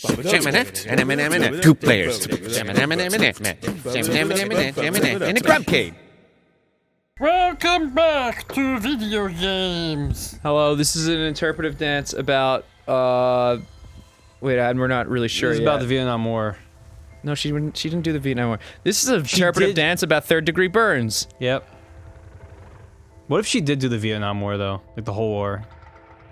Two players. In a Grumpcade. Welcome back to video games. Hello, this is an interpretive dance about, wait, we're not really sure It's yet. about the Vietnam War. No, she didn't do the Vietnam War. This is an interpretive dance about third-degree burns. Yep. What if she did do the Vietnam War, though? Like, the whole war.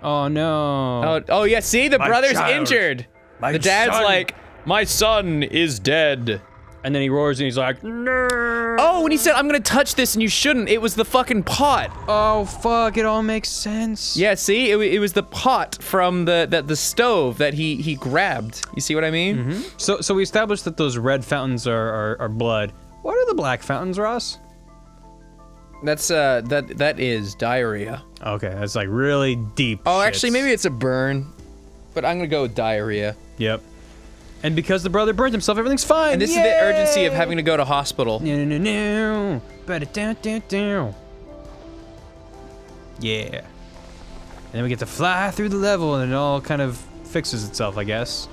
Oh, no. Oh yeah, see? The brother's child. injured. The dad's son. like, my son is dead. And then he roars and he's like, no. Oh, when he said, I'm gonna touch this and you shouldn't, it was the fucking pot. Oh, fuck, it all makes sense. Yeah, see? It was the pot from the stove that he grabbed. You see what I mean? Mm-hmm. So we established that those red fountains are blood. What are the black fountains, Ross? That's, that is diarrhea. Okay, that's like really deep Oh, shits. actually, maybe it's a burn, but I'm gonna go with diarrhea. Yep. And because the brother burned himself, everything's fine. And this is the urgency of having to go to hospital. No. Better down. Yeah. And then we get to fly through the level and it all kind of fixes itself, I guess.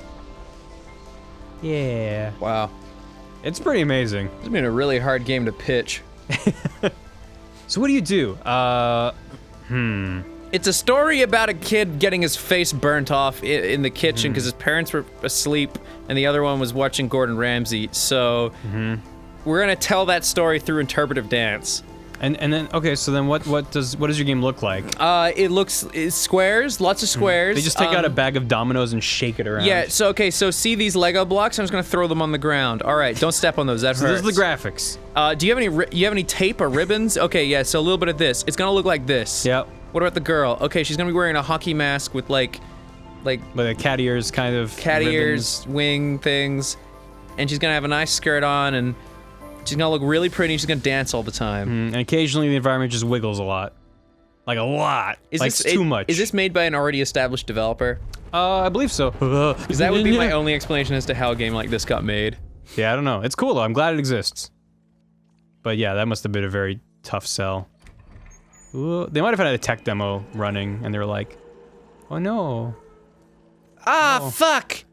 Yeah. Wow. It's pretty amazing. This has been a really hard game to pitch. So what do you do? It's a story about a kid getting his face burnt off in the kitchen because his parents were asleep and the other one was watching Gordon Ramsay. So we're gonna tell that story through interpretive dance. And then okay, so then what does your game look like? It's squares, lots of squares. They just take out a bag of dominoes and shake it around. Yeah. So okay. So see these Lego blocks? I'm just gonna throw them on the ground. All right. Don't step on those. That So hurts. this is the graphics. Do you have any tape or ribbons? Okay. Yeah. So a little bit of this. It's gonna look like this. Yep. What about the girl? Okay, she's gonna be wearing a hockey mask with like With a cat ears kind of cat ribbons. ears, wing things, and she's gonna have a nice skirt on, and she's gonna look really pretty. She's gonna dance all the time. And occasionally the environment just wiggles a lot. Like a lot. Is like this too much. Is this made by an already established developer? I believe so. Because that would be my only explanation as to how a game like this got made. Yeah, I don't know. It's cool though. I'm glad it exists. But yeah, that must have been a very tough sell. Ooh, they might have had a tech demo running, and they were like, "Oh no! Ah, fuck!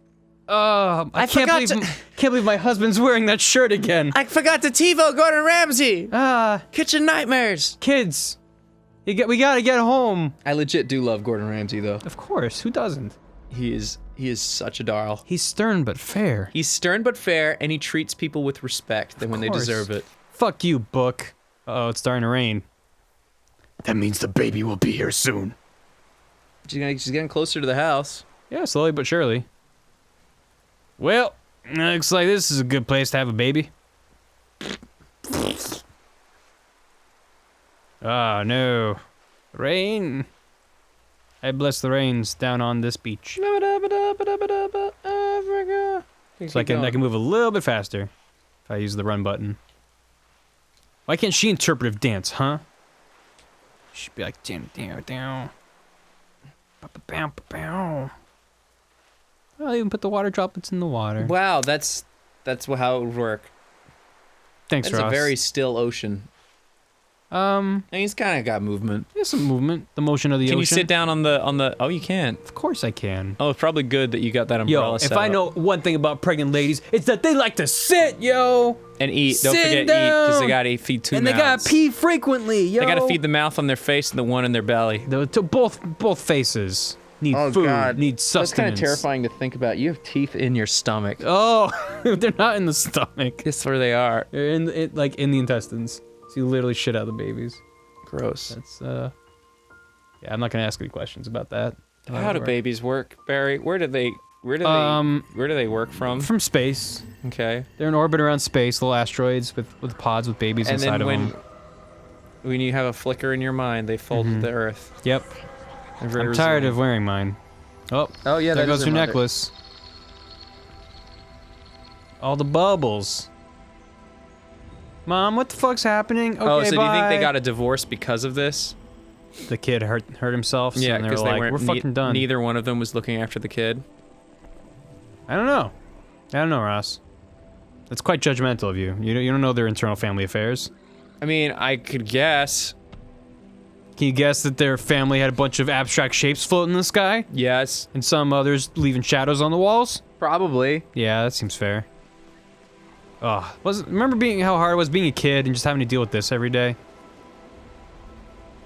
I can't believe my husband's wearing that shirt again. I forgot to TiVo Gordon Ramsay. Kitchen nightmares. Kids, we gotta get home. I legit do love Gordon Ramsay though. Of course, who doesn't? He is such a darl. He's stern but fair. He's stern but fair, and he treats people with respect when they deserve it. Fuck you, book. Oh, it's starting to rain. That means the baby will be here soon. She's getting closer to the house. Yeah, slowly but surely. Well, looks like this is a good place to have a baby. Ah, no. Rain. I bless the rains down on this beach. So I can move a little bit faster if I use the run button. Why can't she interpretive dance, huh? She'd be like, down, down, down. I'll even put the water droplets in the water. Wow, that's how it would work. Thanks, That's Ross. a very still ocean. I mean, it's kind of got movement. There's some movement. The motion of the ocean. Can you sit down on the? Oh, you can. Of course I can. Oh, it's probably good that you got that umbrella Yo, set if I up. know one thing about pregnant ladies, it's that they like to sit, yo. And eat. Don't Sit forget eat, because they down. gotta feed two And mouths. they gotta pee frequently, yo. They gotta feed the mouth on their face and the one in their belly. Both faces need food, need sustenance. That's kind of terrifying to think about. You have teeth in your stomach. Oh, they're not in the stomach. That's where they are. They're in the intestines. So you literally shit out the babies. Gross. That's yeah, I'm not gonna ask any questions about that. How do babies work, Barry? Where do they work from? From space. Okay. They're in orbit around space, little asteroids with pods with babies And inside then of them. when you have a flicker in your mind, they fold to the earth. Yep. They're very I'm tired resilient. of wearing mine. Oh, Oh yeah, there that is goes their your mother. necklace. All the bubbles. Mom, what the fuck's happening? Okay, Oh, so do you think bye. they got a divorce because of this? The kid hurt himself? Yeah, and they were because like, weren't. we're fucking done. Neither one of them was looking after the kid. I don't know, Ross. That's quite judgmental of you. You don't know their internal family affairs. I mean, I could guess. Can you guess that their family had a bunch of abstract shapes floating in the sky? Yes. And some others leaving shadows on the walls? Probably. Yeah, that seems fair. Oh, remember how hard it was being a kid and just having to deal with this every day?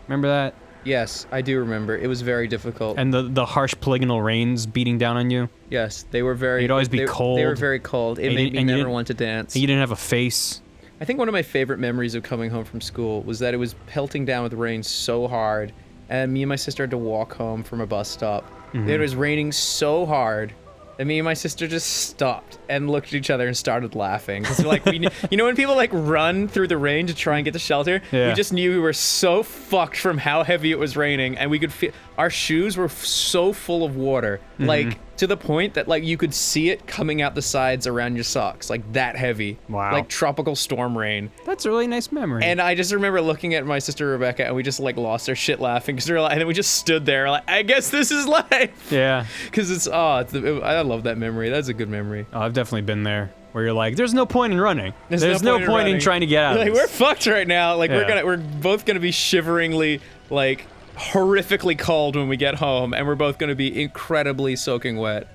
Remember that? Yes, I do remember. It was very difficult. And the harsh polygonal rains beating down on you? Yes, they were very... You'd always be cold. They were very cold. It made me never want to dance. And you didn't have a face. I think one of my favorite memories of coming home from school was that it was pelting down with rain so hard, and me and my sister had to walk home from a bus stop. It was raining so hard that me and my sister just stopped and looked at each other and started laughing. 'Cause we're like, you know when people like run through the rain to try and get to shelter? Yeah. We just knew we were so fucked from how heavy it was raining, and we could feel our shoes were so full of water, like to the point that like you could see it coming out the sides around your socks, like that heavy. Wow. Like tropical storm rain. That's a really nice memory. And I just remember looking at my sister Rebecca, and we just like lost our shit laughing, cause we were like, and then we just stood there like, I guess this is life. Yeah. Cause I love that memory. That's a good memory. Oh, I've definitely been there, where you're like, there's no point in running. There's no in point in running. trying to get out of Like this. we're fucked right now. Like Yeah. we're both gonna be shiveringly like horrifically cold when we get home, and we're both gonna be incredibly soaking wet.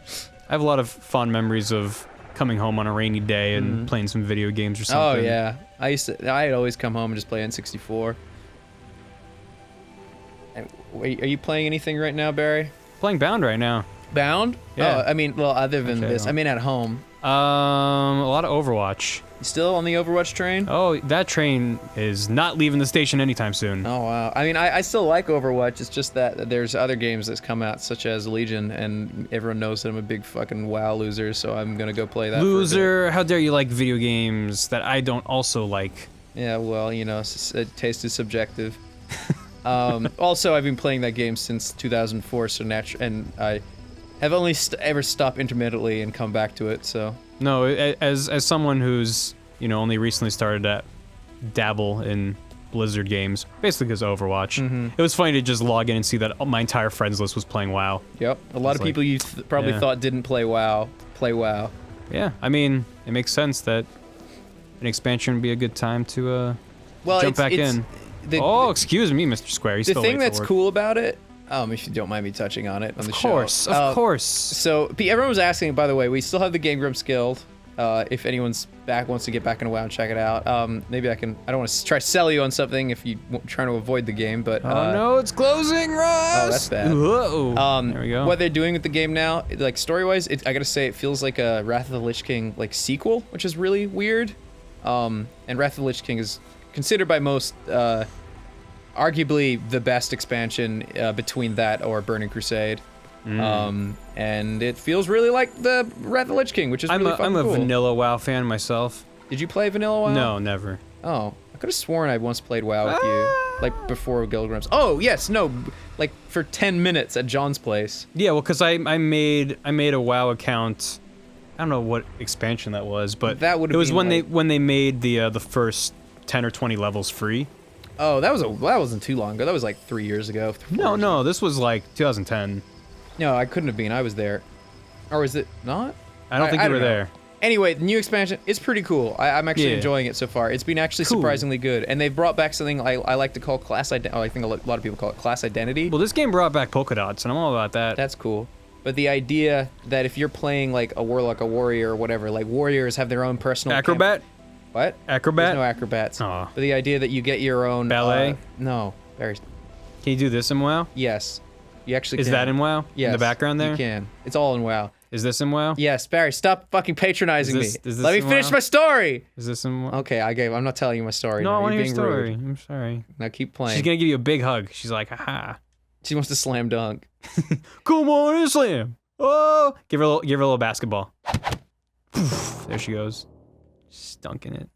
I have a lot of fond memories of coming home on a rainy day and playing some video games or something. Oh yeah, I'd always come home and just play N64. And, wait, are you playing anything right now, Barry? Playing Bound right now. Bound? Yeah. Oh, I mean, well, other than Okay, this, well. I mean, at home. A lot of Overwatch. You still on the Overwatch train? Oh, that train is not leaving the station anytime soon. Oh wow. I mean, I still like Overwatch. It's just that there's other games that's come out, such as Legion, and everyone knows that I'm a big fucking WoW loser, so I'm gonna go play that. for a bit. Loser, how dare you like video games that I don't also like? Yeah, well, you know, taste is subjective. Also, I've been playing that game since 2004, so and I have only ever stopped intermittently and come back to it. So No, as someone who's, you know, only recently started to dabble in Blizzard games, basically because of Overwatch, it was funny to just log in and see that my entire friends list was playing WoW. yep, a lot of like- people you probably yeah. thought didn't play WoW play WoW. Yeah, I mean, it makes sense that an expansion would be a good time to Well, jump back in. Oh, excuse me, Mr. Square. He's The still thing late for that's work. cool about it, if you don't mind me touching on it on the show. Of course. So everyone was asking, by the way, we still have the GameGrumps Guild. If anyone's wants to get back into WoW and check it out, maybe I don't want to try to sell you on something if you're trying to avoid the game, but Oh no, it's closing, Russ! Oh, that's bad. Whoa. There we go. What they're doing with the game now, like story-wise, I gotta say, it feels like a Wrath of the Lich King like sequel, which is really weird. And Wrath of the Lich King is considered by most, arguably the best expansion between that or Burning Crusade. And it feels really like the Wrath of the Lich King, which is really I'm a cool. vanilla WoW fan myself. Did you play Vanilla WoW? No, never. Oh, I could have sworn I once played WoW with you, like before GameGrumps. Oh yes, no, like for 10 minutes at John's place. Yeah, well, because I made a WoW account. I don't know what expansion that was, but That would've it was been when they made the first 10 or 20 levels free. Oh, that wasn't too long ago. That was like 3 years ago. 4 years ago. No, this was like 2010. No, I couldn't have been. I was there. Or was it not? I don't think you were don't know. there. Anyway, the new expansion, it's pretty cool. I'm actually Yeah. enjoying it so far. It's been actually Cool. surprisingly good. And they've brought back something I like to call class identity. I think a lot of people call it class identity. Well, this game brought back polka dots, and I'm all about that. That's cool. But the idea that if you're playing like a warlock, a warrior, or whatever, like warriors have their own personal Acrobat? What? Acrobat? There's no acrobats. Aw. But the idea that you get your own Ballet? No. Very. Can you do this in WoW? Yes. You actually Is can. that in WoW? Yes. In the background there? You can. It's all in WoW. Is this in WoW? Yes, Barry, stop fucking patronizing Is this me. Let me in finish WoW? my story. Is this in WoW? Okay, I'm not telling you my story. No, now. I want to You're hear being your story. rude. I'm sorry. Now keep playing. She's gonna give you a big hug. She's like, haha. She wants to slam dunk. Come on, slam. Oh, give her a little basketball. There she goes. She's dunking it.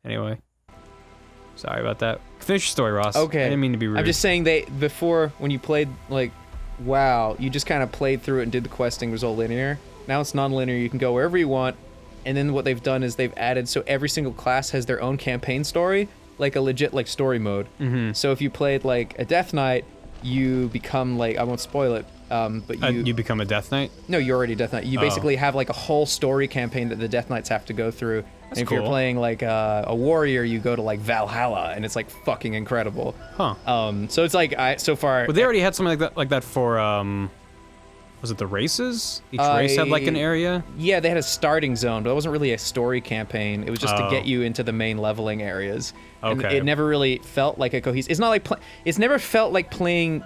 Anyway, sorry about that. Finish your story, Ross. Okay. I didn't mean to be rude. I'm just saying before when you played like WoW, you just kind of played through it and did the questing. It was all linear. Now it's non-linear. You can go wherever you want. And then what they've done is they've added so every single class has their own campaign story, like a legit like story mode. So if you played like a Death Knight, you become like, I won't spoil it, but you become a Death Knight. No, you're already Death Knight. You basically have like a whole story campaign that the Death Knights have to go through. And if you're cool. playing like a warrior, you go to like Valhalla, and it's like fucking incredible. Huh. So it's like so far. But they already had something like that for Was it the races? Each race had like an area? Yeah, they had a starting zone, but it wasn't really a story campaign. It was just to get you into the main leveling areas. And Okay. it never really felt like a cohesive. It's not like it's never felt like playing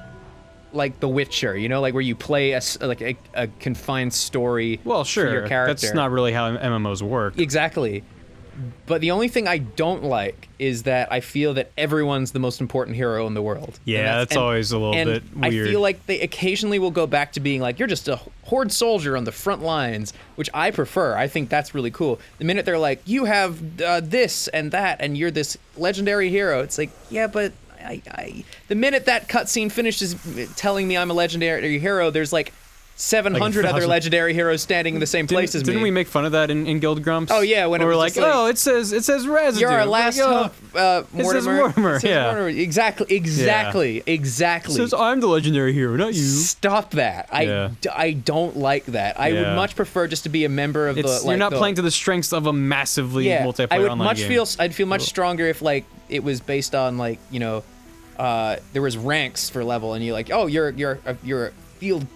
like The Witcher, you know, like where you play a confined story. Well, sure. For your character. That's not really how MMOs work. Exactly. But the only thing I don't like is that I feel that everyone's the most important hero in the world. Yeah, that's always a little bit weird. I feel like they occasionally will go back to being like, you're just a horde soldier on the front lines, which I prefer. I think that's really cool. The minute they're like, you have this and that, and you're this legendary hero, it's like, yeah, but the minute that cutscene finishes telling me I'm a legendary hero, there's like 700 other legendary heroes standing in the same place as me. Didn't we make fun of that in Guild Grumps? Oh yeah, when we it were was like, oh, it says residue. you're our last hope, Mortimer. It says Mortimer, It says yeah. Mortimer. Exactly. It says I'm the legendary hero, not you. Stop that. I don't like that. I would much prefer just to be a member of You're not playing to the strengths of a massively multiplayer I would online game. I'd feel much stronger if like it was based on like, you know, there was ranks for level and you're like, oh, you're a field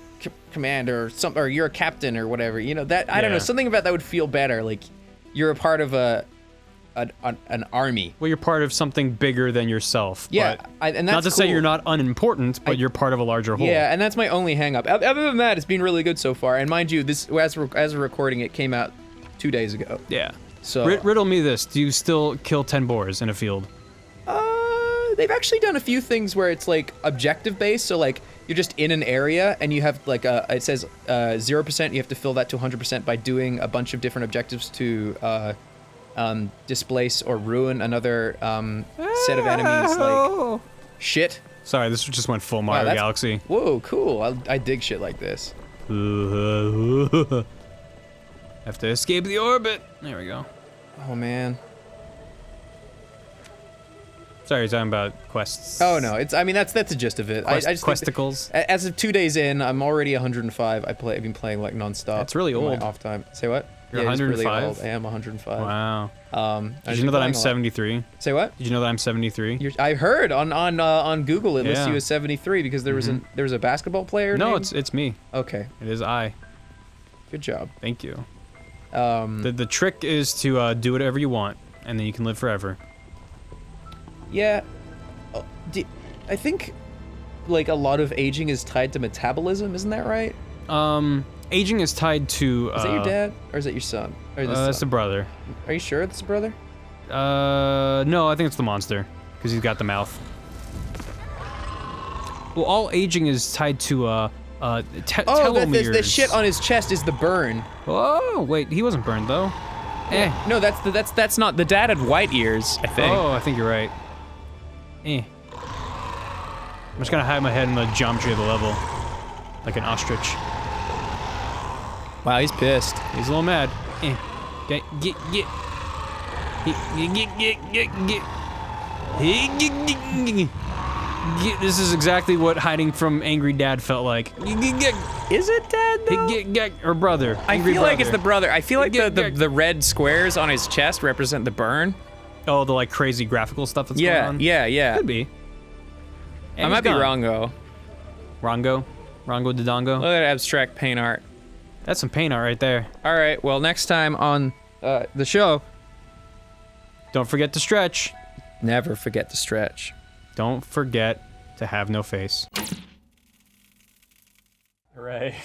commander or something, or you're a captain or whatever, you know, that I don't know, something about that would feel better, like you're a part of an army. Well, you're part of something bigger than yourself. Yeah, but and that's not to say you're not unimportant, but you're part of a larger whole. Yeah, and that's my only hang up. Other than that, it's been really good so far, and mind you, this as we're recording, it came out 2 days ago. Yeah. So riddle me this: do you still kill 10 boars in a field? They've actually done a few things where it's like objective based, so like you're just in an area and you have like it says 0%, you have to fill that to 100% by doing a bunch of different objectives to displace or ruin another set of enemies, like shit. Sorry, this just went full Mario Galaxy. Whoa, cool. I dig shit like this. Have to escape the orbit. There we go. Oh man. Sorry, you're talking about quests. Oh no, I mean that's the gist of it. I just questicles. As of 2 days in, I'm already 105. I've been playing like nonstop. That's really on my old. Off time. Say what? You're yeah, 105. Really old. I am 105. Wow. Did you know that I'm 73? Say what? Did you know that I'm 73? I heard on Google it lists you as 73 because there was a basketball player. No, named? it's me. Okay. It is I. Good job. Thank you. The trick is to do whatever you want, and then you can live forever. Yeah. I think like a lot of aging is tied to metabolism, isn't that right? Aging is tied to. Is that your dad or is that your son? Or it's a brother. Are you sure it's a brother? No, I think it's the monster because he's got the mouth. Well, all aging is tied to telomeres. The shit on his chest is the burn. Oh wait, he wasn't burned though. No, that's not. The dad had white ears, I think. Oh, I think you're right. I'm just gonna hide my head in the geometry of the level, like an ostrich. Wow, he's pissed. He's a little mad. Get. This is exactly what hiding from angry dad felt like. Is it dad though? Or brother. I feel like it's the brother. I feel like the red squares on his chest represent the burn. Oh, the like crazy graphical stuff that's going on? Yeah. Could be. I might be wrong though. Rongo Dodongo. Look at that abstract paint art. That's some paint art right there. All right, well next time on the show. Don't forget to stretch. Never forget to stretch. Don't forget to have no face. Hooray.